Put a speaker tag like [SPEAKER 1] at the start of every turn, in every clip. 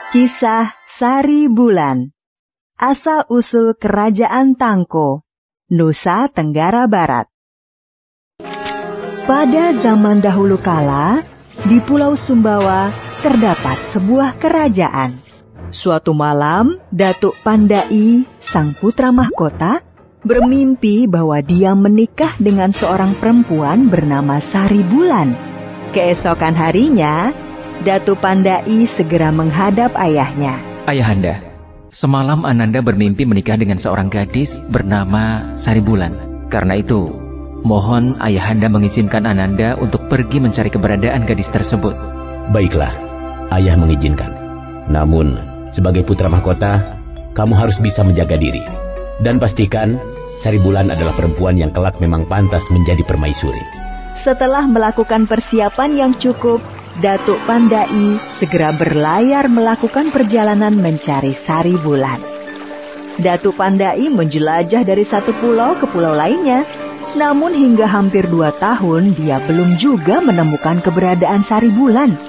[SPEAKER 1] Kisah Sari Bulan. Asal-usul Kerajaan Tangko, Nusa Tenggara Barat. Pada zaman dahulu kala, di Pulau Sumbawa terdapat sebuah kerajaan. Suatu malam, Datuk Pandai, sang putra mahkota, bermimpi bahwa dia menikah dengan seorang perempuan bernama Sari Bulan. Keesokan harinya, Datuk Pandai segera menghadap ayahnya.
[SPEAKER 2] Ayahanda, semalam Ananda bermimpi menikah dengan seorang gadis bernama Sari Bulan. Karena itu, mohon ayahanda mengizinkan Ananda untuk pergi mencari keberadaan gadis tersebut.
[SPEAKER 3] Baiklah, ayah mengizinkan. Namun, sebagai putra mahkota, kamu harus bisa menjaga diri. Dan pastikan, Sari Bulan adalah perempuan yang kelak memang pantas menjadi permaisuri.
[SPEAKER 1] Setelah melakukan persiapan yang cukup, Datuk Pandai segera berlayar melakukan perjalanan mencari Sari Bulan. Datuk Pandai menjelajah dari satu pulau ke pulau lainnya, namun hingga hampir 2 tahun dia belum juga menemukan keberadaan Sari Bulan.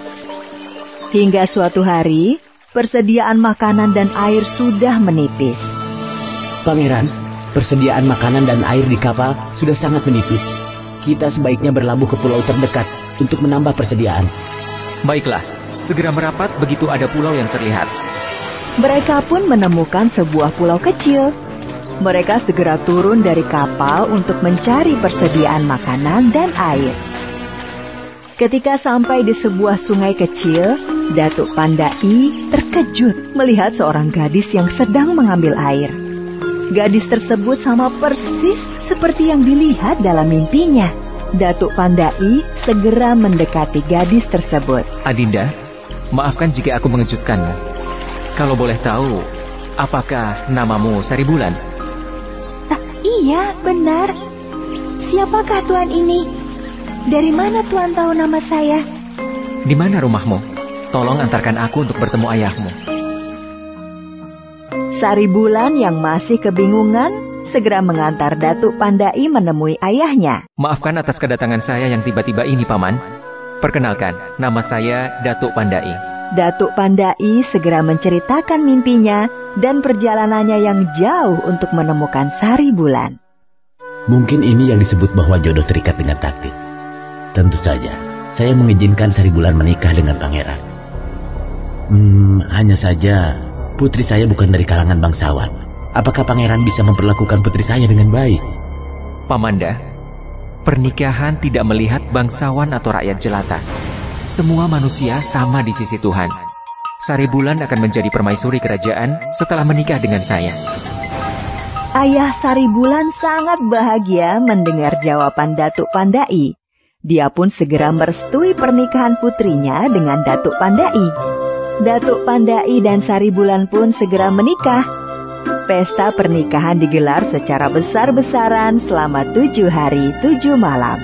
[SPEAKER 1] Hingga suatu hari, persediaan makanan dan air sudah menipis.
[SPEAKER 3] Pangeran, persediaan makanan dan air di kapal sudah sangat menipis. Kita sebaiknya berlabuh ke pulau terdekat untuk menambah persediaan.
[SPEAKER 2] Baiklah, segera merapat begitu ada pulau yang terlihat.
[SPEAKER 1] Mereka pun menemukan sebuah pulau kecil. Mereka segera turun dari kapal untuk mencari persediaan makanan dan air. Ketika sampai di sebuah sungai kecil, Datuk Pandai terkejut melihat seorang gadis yang sedang mengambil air. Gadis tersebut sama persis seperti yang dilihat dalam mimpinya. Datuk Pandai segera mendekati gadis tersebut.
[SPEAKER 2] Adinda, maafkan jika aku mengejutkanmu. Kalau boleh tahu, apakah namamu Sari Bulan?
[SPEAKER 1] Iya, benar. Siapakah tuan ini? Dari mana tuan tahu nama saya?
[SPEAKER 2] Di mana rumahmu? Tolong antarkan aku untuk bertemu ayahmu.
[SPEAKER 1] Sari Bulan yang masih kebingungan segera mengantar Datuk Pandai menemui ayahnya.
[SPEAKER 2] Maafkan atas kedatangan saya yang tiba-tiba ini, Paman. Perkenalkan, nama saya Datuk Pandai.
[SPEAKER 1] Datuk Pandai segera menceritakan mimpinya dan perjalanannya yang jauh untuk menemukan Sari Bulan.
[SPEAKER 3] Mungkin ini yang disebut bahwa jodoh terikat dengan takdir. Tentu saja, saya mengizinkan Sari Bulan menikah dengan pangeran. Hanya saja, putri saya bukan dari kalangan bangsawan. Apakah pangeran bisa memperlakukan putri saya dengan baik?
[SPEAKER 2] Pamanda, pernikahan tidak melihat bangsawan atau rakyat jelata. Semua manusia sama di sisi Tuhan. Sari Bulan akan menjadi permaisuri kerajaan setelah menikah dengan saya.
[SPEAKER 1] Ayah Sari Bulan sangat bahagia mendengar jawaban Datuk Pandai. Dia pun segera merestui pernikahan putrinya dengan Datuk Pandai. Datuk Pandai dan Sari Bulan pun segera menikah. Pesta pernikahan digelar secara besar-besaran selama 7 hari 7 malam.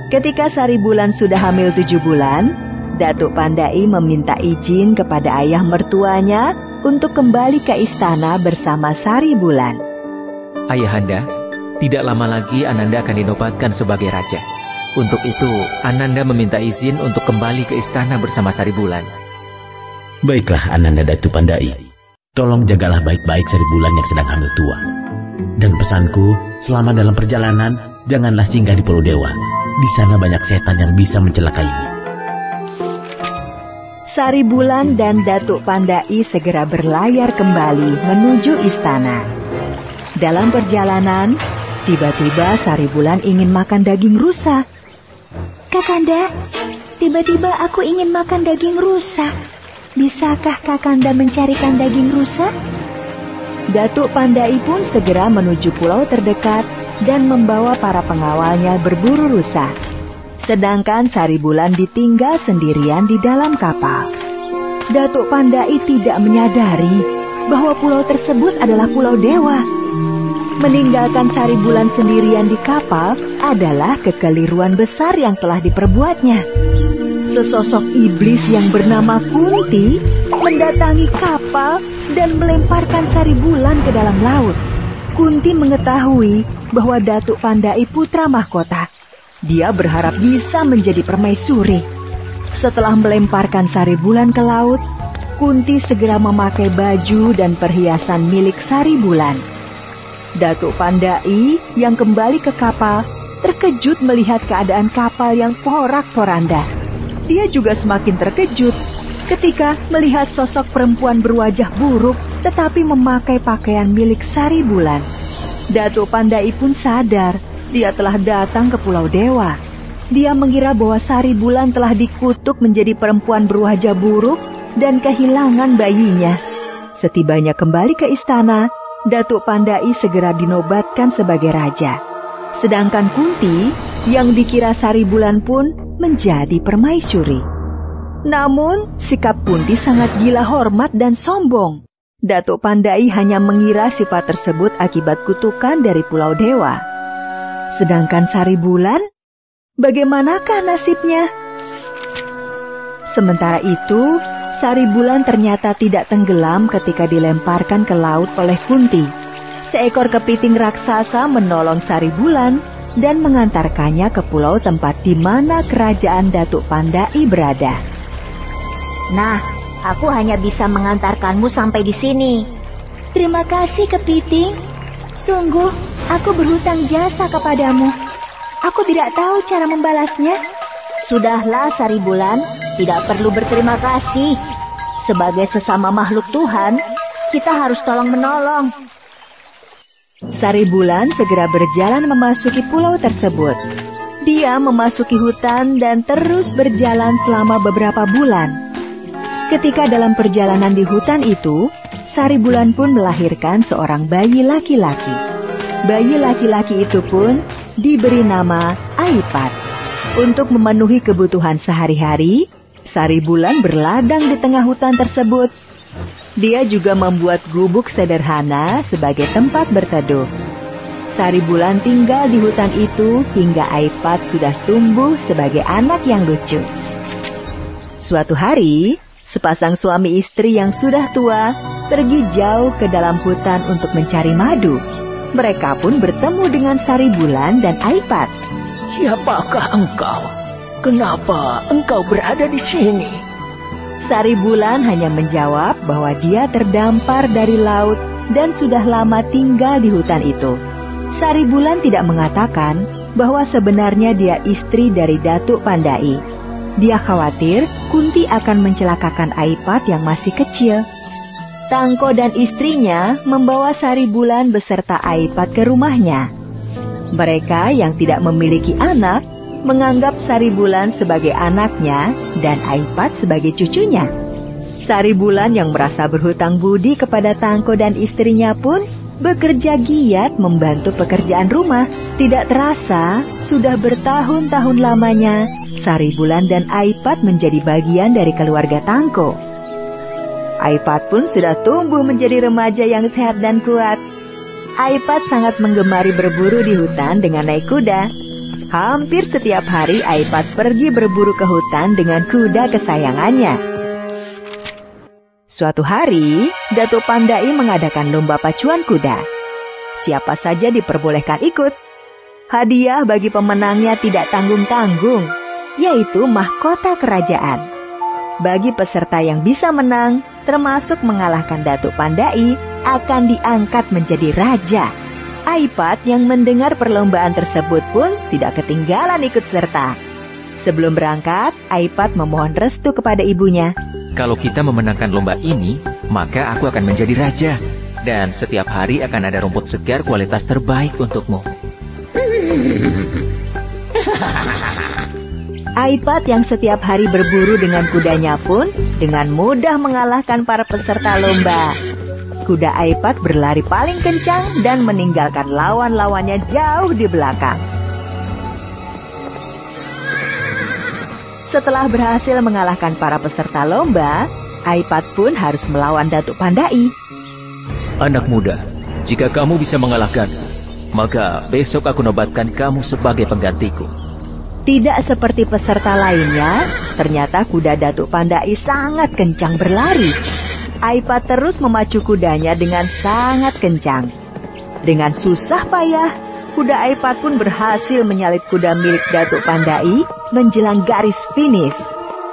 [SPEAKER 1] Ketika Sari Bulan sudah hamil 7 bulan, Datuk Pandai meminta izin kepada ayah mertuanya untuk kembali ke istana bersama Sari Bulan.
[SPEAKER 2] Ayahanda, tidak lama lagi Ananda akan dinobatkan sebagai raja. Untuk itu, Ananda meminta izin untuk kembali ke istana bersama Sari Bulan.
[SPEAKER 3] Baiklah, Ananda Datuk Pandai. Tolong jagalah baik-baik Sari Bulan yang sedang hamil tua. Dan pesanku, selama dalam perjalanan, janganlah singgah di Pulau Dewa. Di sana banyak setan yang bisa mencelakaimu.
[SPEAKER 1] Sari Bulan dan Datuk Pandai segera berlayar kembali menuju istana. Dalam perjalanan, tiba-tiba Sari Bulan ingin makan daging rusa. Kakanda, tiba-tiba aku ingin makan daging rusa. Bisakah Kakanda mencarikan daging rusa? Datuk Pandai pun segera menuju pulau terdekat dan membawa para pengawalnya berburu rusa. Sedangkan Sari Bulan ditinggal sendirian di dalam kapal. Datuk Pandai tidak menyadari bahwa pulau tersebut adalah Pulau Dewa. Meninggalkan Sari Bulan sendirian di kapal adalah kekeliruan besar yang telah diperbuatnya. Sesosok iblis yang bernama Kunti mendatangi kapal dan melemparkan Sari Bulan ke dalam laut. Kunti mengetahui bahwa Datuk Pandai putra mahkota. Dia berharap bisa menjadi permaisuri. Setelah melemparkan Sari Bulan ke laut, Kunti segera memakai baju dan perhiasan milik Sari Bulan. Datuk Pandai yang kembali ke kapal terkejut melihat keadaan kapal yang porak-poranda. Dia juga semakin terkejut ketika melihat sosok perempuan berwajah buruk tetapi memakai pakaian milik Sari Bulan. Datuk Pandai pun sadar dia telah datang ke Pulau Dewa. Dia mengira bahwa Sari Bulan telah dikutuk menjadi perempuan berwajah buruk dan kehilangan bayinya. Setibanya kembali ke istana, Datuk Pandai segera dinobatkan sebagai raja. Sedangkan Kunti yang dikira Sari Bulan pun menjadi permaisuri. Namun, sikap Kunti sangat gila hormat dan sombong. Datuk Pandai hanya mengira sifat tersebut akibat kutukan dari Pulau Dewa. Sedangkan Sari Bulan, bagaimanakah nasibnya? Sementara itu, Sari Bulan ternyata tidak tenggelam ketika dilemparkan ke laut oleh Kunti. Seekor kepiting raksasa menolong Sari Bulan dan mengantarkannya ke pulau tempat di mana kerajaan Datuk Pandai berada.
[SPEAKER 4] Nah, aku hanya bisa mengantarkanmu sampai di sini.
[SPEAKER 5] Terima kasih, kepiting. Sungguh, aku berhutang jasa kepadamu. Aku tidak tahu cara membalasnya.
[SPEAKER 4] Sudahlah, Sari Bulan, tidak perlu berterima kasih. Sebagai sesama makhluk Tuhan, kita harus tolong-menolong.
[SPEAKER 1] Sari Bulan segera berjalan memasuki pulau tersebut. Dia memasuki hutan dan terus berjalan selama beberapa bulan. Ketika dalam perjalanan di hutan itu, Sari Bulan pun melahirkan seorang bayi laki-laki. Bayi laki-laki itu pun diberi nama Aipat. Untuk memenuhi kebutuhan sehari-hari, Sari Bulan berladang di tengah hutan tersebut. Dia juga membuat gubuk sederhana sebagai tempat berteduh. Sari Bulan tinggal di hutan itu hingga Aipat sudah tumbuh sebagai anak yang lucu. Suatu hari, sepasang suami istri yang sudah tua pergi jauh ke dalam hutan untuk mencari madu. Mereka pun bertemu dengan Sari Bulan dan Aipat.
[SPEAKER 6] Siapakah engkau? Kenapa engkau berada di sini?
[SPEAKER 1] Sari Bulan hanya menjawab bahwa dia terdampar dari laut dan sudah lama tinggal di hutan itu. Sari Bulan tidak mengatakan bahwa sebenarnya dia istri dari Datuk Pandai. Dia khawatir Kunti akan mencelakakan Aipat yang masih kecil. Tangko dan istrinya membawa Sari Bulan beserta Aipat ke rumahnya. Mereka yang tidak memiliki anak menganggap Sari Bulan sebagai anaknya dan Aipat sebagai cucunya. Sari Bulan yang merasa berhutang budi kepada Tangko dan istrinya pun bekerja giat membantu pekerjaan rumah. Tidak terasa, sudah bertahun-tahun lamanya, Sari Bulan dan Aipat menjadi bagian dari keluarga Tangko. Aipat pun sudah tumbuh menjadi remaja yang sehat dan kuat. Aipat sangat menggemari berburu di hutan dengan naik kuda. Hampir setiap hari Aipat pergi berburu ke hutan dengan kuda kesayangannya. Suatu hari, Datuk Pandai mengadakan lomba pacuan kuda. Siapa saja diperbolehkan ikut. Hadiah bagi pemenangnya tidak tanggung-tanggung, yaitu mahkota kerajaan. Bagi peserta yang bisa menang, termasuk mengalahkan Datuk Pandai, akan diangkat menjadi raja. Aipat yang mendengar perlombaan tersebut pun tidak ketinggalan ikut serta. Sebelum berangkat, Aipat memohon restu kepada ibunya.
[SPEAKER 2] Kalau kita memenangkan lomba ini, maka aku akan menjadi raja. Dan setiap hari akan ada rumput segar kualitas terbaik untukmu.
[SPEAKER 1] Aipat yang setiap hari berburu dengan kudanya pun dengan mudah mengalahkan para peserta lomba. Kuda Aipat berlari paling kencang dan meninggalkan lawan-lawannya jauh di belakang. Setelah berhasil mengalahkan para peserta lomba, Aipat pun harus melawan Datuk Pandai.
[SPEAKER 2] Anak muda, jika kamu bisa mengalahkan, maka besok aku nobatkan kamu sebagai penggantiku.
[SPEAKER 1] Tidak seperti peserta lainnya, ternyata kuda Datuk Pandai sangat kencang berlari. Aipat terus memacu kudanya dengan sangat kencang. Dengan susah payah, kuda Aipat pun berhasil menyalip kuda milik Datuk Pandai menjelang garis finish.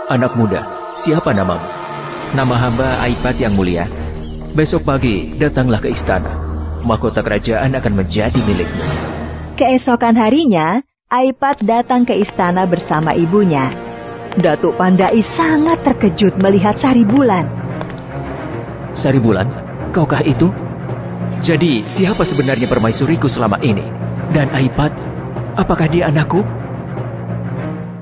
[SPEAKER 2] Anak muda, siapa namamu? Nama hamba Aipat yang mulia. Besok pagi datanglah ke istana. Mahkota kerajaan akan menjadi milikmu.
[SPEAKER 1] Keesokan harinya, Aipat datang ke istana bersama ibunya. Datuk Pandai sangat terkejut melihat Saribulan.
[SPEAKER 2] Saribulan, kaukah itu? Jadi, siapa sebenarnya permaisuriku selama ini? Dan Aipat, apakah dia anakku?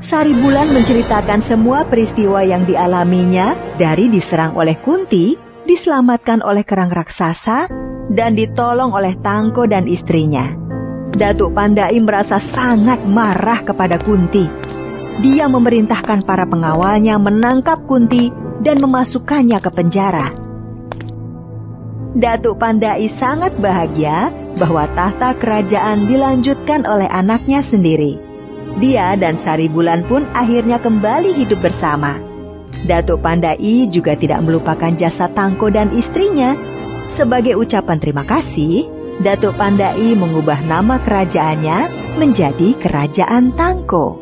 [SPEAKER 1] Saribulan menceritakan semua peristiwa yang dialaminya dari diserang oleh Kunti, diselamatkan oleh kerang raksasa, dan ditolong oleh Tangko dan istrinya. Datuk Pandai merasa sangat marah kepada Kunti. Dia memerintahkan para pengawalnya menangkap Kunti dan memasukkannya ke penjara. Datuk Pandai sangat bahagia bahwa tahta kerajaan dilanjutkan oleh anaknya sendiri. Dia dan Saribulan pun akhirnya kembali hidup bersama. Datuk Pandai juga tidak melupakan jasa Tangko dan istrinya. Sebagai ucapan terima kasih, Datuk Pandai mengubah nama kerajaannya menjadi Kerajaan Tangko.